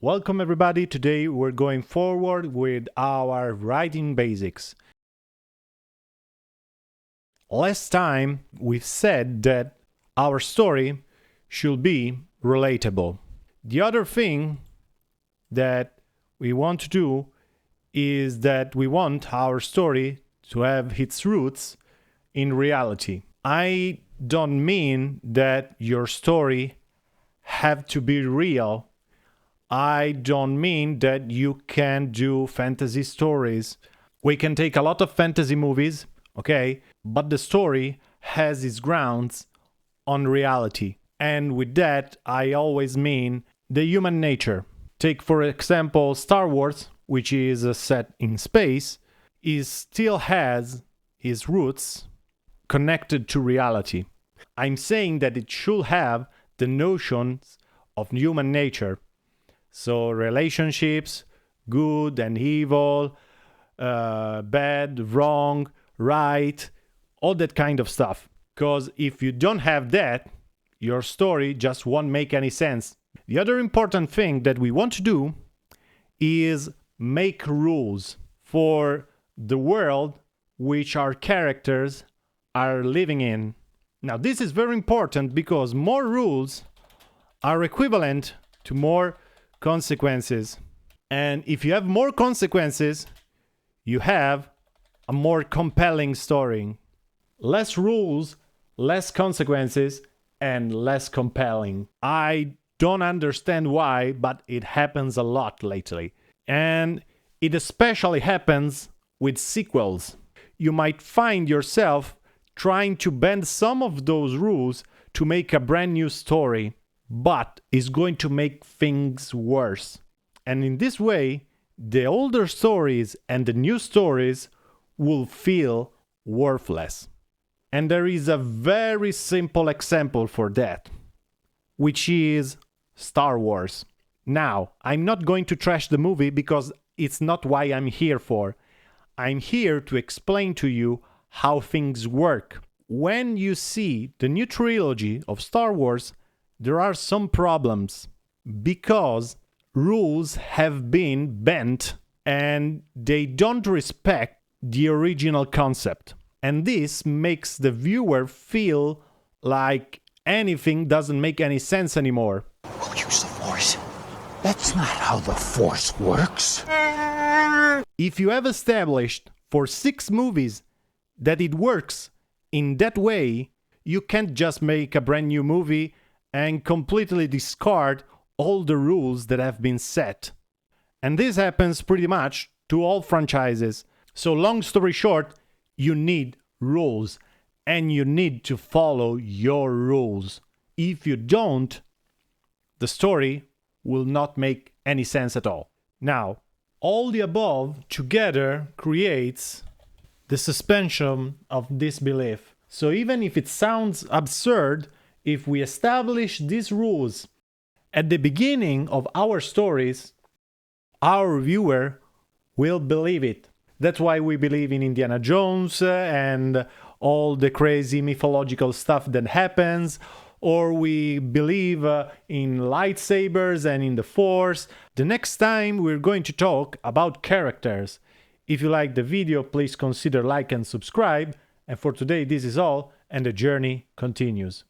Welcome everybody. Today we're going forward with our writing basics. Last time we said that our story should be relatable. The other thing that we want to do is that we want our story to have its roots in reality. I don't mean that your story have to be real. I don't mean that you can do fantasy stories. We can take a lot of fantasy movies, okay? But the story has its grounds on reality. And with that, I always mean the human nature. Take, for example, Star Wars, which is set in space, still has its roots connected to reality. I'm saying that it should have the notions of human nature. So relationships, good and evil, bad, wrong, right, all that kind of stuff. Because if you don't have that, your story just won't make any sense. The other important thing that we want to do is make rules for the world which our characters are living in. Now this is very important because more rules are equivalent to more consequences. And if you have more consequences, you have a more compelling story. Less rules, less consequences, and less compelling. I don't understand why, but it happens a lot lately. And it especially happens with sequels. You might find yourself trying to bend some of those rules to make a brand new story, but is going to make things worse. And in this way, the older stories and the new stories will feel worthless. And there is a very simple example for that, which is Star Wars. Now, I'm not going to trash the movie because it's not why I'm here for. I'm here to explain to you how things work. When you see the new trilogy of Star Wars, there are some problems because rules have been bent and they don't respect the original concept. And this makes the viewer feel like anything doesn't make any sense anymore. We'll use the Force. That's not how the Force works. If you have established for 6 movies that it works in that way, you can't just make a brand new movie and completely discard all the rules that have been set. And this happens pretty much to all franchises. So long story short, you need rules and you need to follow your rules. If you don't, the story will not make any sense at all. Now, all the above together creates the suspension of disbelief. So even if it sounds absurd, if we establish these rules at the beginning of our stories, our viewer will believe it. That's why we believe in Indiana Jones and all the crazy mythological stuff that happens, or we believe in lightsabers and in the Force. The next time we're going to talk about characters. If you like the video, please consider like and subscribe. And for today, this is all, and the journey continues.